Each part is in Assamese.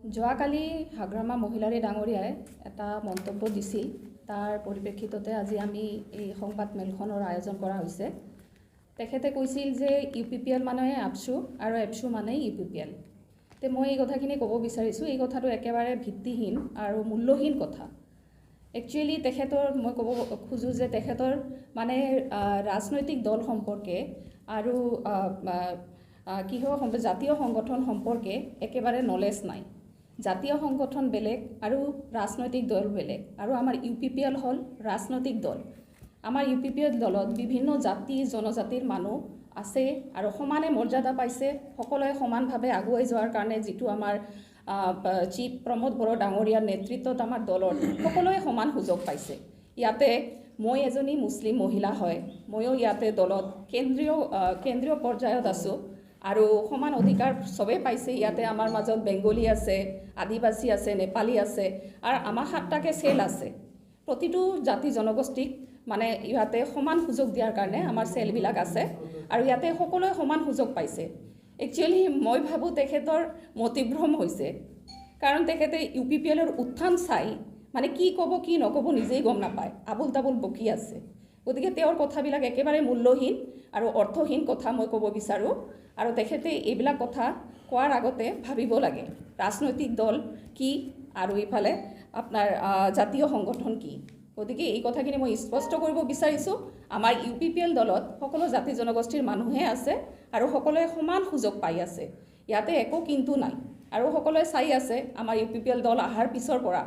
যোৱাকালি হাগ্ৰামা মহিলাৰী ডাঙৰীয়াই এটা মন্তব্য দিছিল। তাৰ পৰিপ্ৰেক্ষিততে আজি আমি এই সংবাদমেলখনৰ আয়োজন কৰা হৈছে। তেখেতে কৈছিল যে UPPL মানে আপছু আৰু এপছু মানে UPPL। তে মই এই কথাখিনি ক'ব বিচাৰিছোঁ, এই কথাটো একেবাৰে ভিত্তিহীন আৰু মূল্যহীন কথা। একচুৱেলি তেখেতৰ মই ক'ব খোজোঁ যে তেখেতৰ মানে ৰাজনৈতিক দল সম্পৰ্কে আৰু কিহৰ জাতীয় সংগঠন সম্পৰ্কে একেবাৰে নলেজ নাই। জাতীয় সংগঠন বেলেগ আৰু ৰাজনৈতিক দল বেলেগ, আৰু আমাৰ UPPL হ'ল ৰাজনৈতিক দল। আমাৰ UPPL দলত বিভিন্ন জাতি জনজাতিৰ মানুহ আছে আৰু সমানে মৰ্যাদা পাইছে। সকলোৱে সমানভাৱে আগুৱাই যোৱাৰ কাৰণে যিটো আমাৰ চিফ প্ৰমোদ বড়ো ডাঙৰীয়াৰ নেতৃত্বত আমাৰ দলৰ সকলোৱে সমান সুযোগ পাইছে। ইয়াতে মই এজনী মুছলিম মহিলা হয়, ময়ো ইয়াতে দলত কেন্দ্ৰীয় পৰ্যায়ত আছোঁ আৰু সমান অধিকাৰ চবেই পাইছে। ইয়াতে আমাৰ মাজত বেংগলী আছে, আদিবাসী আছে, নেপালী আছে, আৰু আমাৰ 7টাকৈ চেল আছে। প্ৰতিটো জাতি জনগোষ্ঠীক মানে ইয়াতে সমান সুযোগ দিয়াৰ কাৰণে আমাৰ চেলবিলাক আছে আৰু ইয়াতে সকলোৱে সমান সুযোগ পাইছে। একচুৱেলি মই ভাবোঁ তেখেতৰ মতিভ্ৰম হৈছে, কাৰণ তেখেতে UPPLৰ উত্থান চাই মানে কি ক'ব কি নক'ব নিজেই গম নাপায়, আবুল তাবুল বকি আছে। গতিকে তেওঁৰ কথাবিলাক একেবাৰে মূল্যহীন আৰু অৰ্থহীন কথা মই ক'ব বিচাৰোঁ। আৰু তেখেতে এইবিলাক কথা কোৱাৰ আগতে ভাবিব লাগে ৰাজনৈতিক দল কি আৰু ইফালে আপোনাৰ জাতীয় সংগঠন কি। গতিকে এই কথাখিনি মই স্পষ্ট কৰিব বিচাৰিছোঁ, আমাৰ UPPL দলত সকলো জাতি জনগোষ্ঠীৰ মানুহে আছে আৰু সকলোৱে সমান সুযোগ পাই আছে। ইয়াতে একো কিন্তু নাই, আৰু সকলোৱে চাই আছে আমাৰ UPPL দল অহাৰ পিছৰ পৰা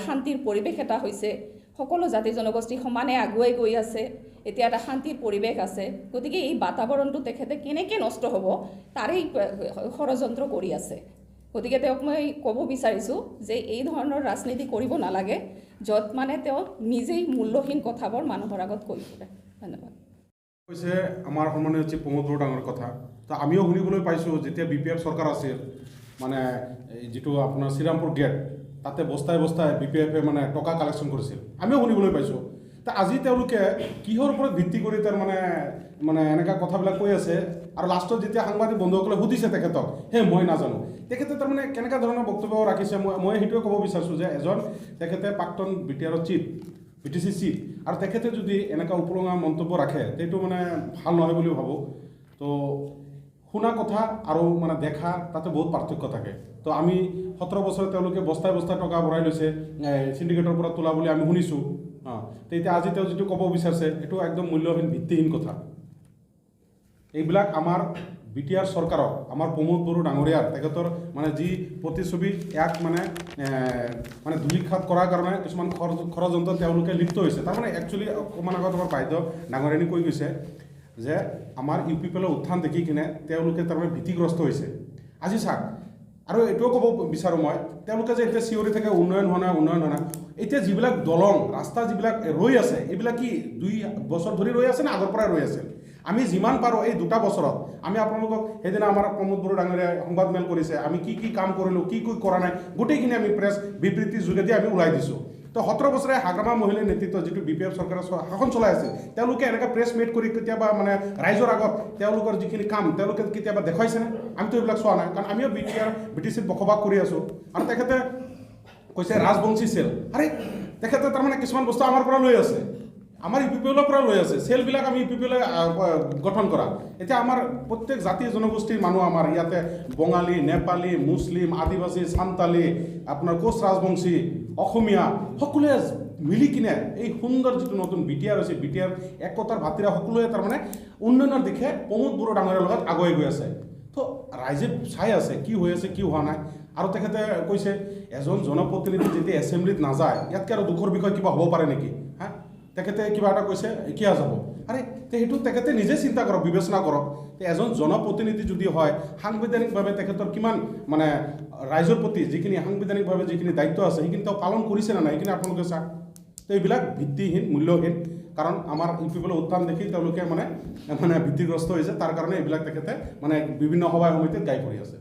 শান্তিৰ পৰিৱেশ এটা হৈছে। সকলো জাতি জনগোষ্ঠী সমানে আগুৱাই গৈ আছে, এতিয়া এটা শান্তিৰ পৰিৱেশ আছে। গতিকে এই বাতাবৰণটো তেখেতে কেনেকৈ নষ্ট হ'ব তাৰেই ষড়যন্ত্ৰ কৰি আছে। গতিকে তেওঁক মই ক'ব বিচাৰিছোঁ যে এই ধৰণৰ ৰাজনীতি কৰিব নালাগে, য'ত মানে তেওঁ নিজেই মূল্যহীন কথাবোৰ মানুহৰ আগত কৈ ফুৰে। ধন্যবাদ। কৈছে আমাৰ সন্মানীয় চিফ প্ৰমোদ বড়োৰ ডাঙৰ কথা। তো আমিও শুনিবলৈ পাইছোঁ যেতিয়া BPF চৰকাৰ আছিল, মানে যিটো আপোনাৰ শ্ৰীৰামপুৰ গেট, তাতে বস্তাই BPF-এ মানে টকা কালেকশ্যন কৰিছিল, আমিও শুনিবলৈ পাইছোঁ। তো আজি তেওঁলোকে কিহৰ ওপৰত ভিত্তি কৰি তাৰ মানে এনেকুৱা কথাবিলাক কৈ আছে, আৰু লাষ্টত যেতিয়া সাংবাদিক বন্ধুসকলে সুধিছে তেখেতক, মই নাজানো। তেখেতে তাৰমানে কেনেকুৱা ধৰণৰ বক্তব্য ৰাখিছে, মই সেইটোৱে ক'ব বিচাৰিছোঁ যে এজন তেখেতে প্ৰাক্তন BTR-ৰ চিফ, BTC চিফ, আৰু তেখেতে যদি এনেকুৱা উপলঙা মন্তব্য ৰাখে সেইটো মানে ভাল নহয় বুলি ভাবোঁ। তো শুনা কথা আৰু মানে দেখা তাতে বহুত পাৰ্থক্য থাকে। তো আমি 17 বছৰে তেওঁলোকে বস্তাই টকা ভৰাই লৈছে চিণ্ডিকেটৰ পৰা তোলা বুলি আমি শুনিছোঁ। তো এতিয়া আজি তেওঁ যিটো ক'ব বিচাৰিছে সেইটো একদম মূল্যহীন ভিত্তিহীন কথা। এইবিলাক আমাৰ BTR চৰকাৰক, আমাৰ প্ৰমোদ বড়ো ডাঙৰীয়াৰ তেখেতৰ মানে যি প্ৰতিচ্ছবি ইয়াক মানে ধূলিসাৎ কৰাৰ কাৰণে কিছুমান ষড়যন্ত্ৰ তেওঁলোকে লিপ্ত হৈছে। তাৰমানে একচুৱেলি অকণমান আগত আমাৰ বাইদেউ ডাঙৰীয়ানী কৈ গৈছে যে আমাৰ UPPLৰ উত্থান দেখি কিনে তেওঁলোকে তাৰমানে ভীতিগ্ৰস্ত হৈছে। আজি চাওক, আৰু এইটোও ক'ব বিচাৰোঁ মই, তেওঁলোকে যে এতিয়া চিঞৰি থাকে উন্নয়ন হোৱা নাই, এতিয়া যিবিলাক দলং ৰাস্তা যিবিলাক ৰৈ আছে, এইবিলাক কি 2 বছৰ ধৰি ৰৈ আছে নে আগৰ পৰাই ৰৈ আছে? আমি যিমান পাৰোঁ এই 2টা বছৰত আমি আপোনালোকক, সেইদিনা আমাৰ প্ৰমোদ বড়ো ডাঙৰীয়াই সংবাদমেল কৰিছে, আমি কি কাম কৰিলোঁ, কি কৰা নাই, গোটেইখিনি আমি প্ৰেছ বিবৃতিৰ যোগেদি আমি ওলাই দিছোঁ। তো 17 বছৰে হাগ্ৰামা মহিলাৰ নেতৃত্বত যিটো BPF চৰকাৰে শাসন চলাই আছে, তেওঁলোকে এনেকৈ প্ৰেছ মিট কৰি কেতিয়াবা মানে ৰাইজৰ আগত তেওঁলোকৰ যিখিনি কাম তেওঁলোকে কেতিয়াবা দেখুৱাইছেনে? আমিতো এইবিলাক চোৱা নাই, কাৰণ আমিও BTCত বসবাস কৰি আছোঁ। আৰু তেখেতে কৈছে ৰাজবংশী চেল, আৰে তেখেতে তাৰমানে কিছুমান বস্তু আমাৰ পৰা লৈ আছে, আমাৰ UPPLৰ পৰা লৈ আছে, চেলবিলাক আমি UPPLে গঠন কৰা। এতিয়া আমাৰ প্ৰত্যেক জাতি জনগোষ্ঠীৰ মানুহ আমাৰ ইয়াতে বঙালী, নেপালী, মুছলিম, আদিবাসী, সান্তালী, আপোনাৰ কোচ ৰাজবংশী, অসমীয়া সকলোৱে মিলি কিনে এই সুন্দৰ যিটো নতুন BTR হৈছে, BTR একতাৰ ভাতৃৰা সকলোৱে তাৰমানে উন্নয়নৰ দিশে প্ৰমোদ বড়ো ডাঙৰীয়াৰ লগত আগুৱাই গৈ আছে। তো ৰাইজে চাই আছে কি হৈ আছে, কি হোৱা নাই। আৰু তেখেতে কৈছে এজন জনপ্ৰতিনিধি যেতিয়া এছেম্বলিত নাযায়, ইয়াতকৈ আৰু দুখৰ বিষয় কিবা হ'ব পাৰে নেকি? তেখেতে কিবা এটা কৈছে কিয় যাব? আৰে সেইটো তেখেতে নিজে চিন্তা কৰক, বিবেচনা কৰক। এজন জনপ্ৰতিনিধি যদি হয়, সাংবিধানিকভাৱে তেখেতৰ কিমান মানে ৰাইজৰ প্ৰতি যিখিনি সাংবিধানিকভাৱে যিখিনি দায়িত্ব আছে সেইখিনি তেওঁ পালন কৰিছে নে নাই, সেইখিনি আপোনালোকে চাওক। তো এইবিলাক ভিত্তিহীন, মূল্যহীন, কাৰণ আমাৰ UPPLৰ উত্থান দেখি তেওঁলোকে মানে ভীতিগ্ৰস্ত হৈছে। তাৰ কাৰণে এইবিলাক তেখেতে মানে বিভিন্ন সভাই সমিতিত গাই পৰি আছে।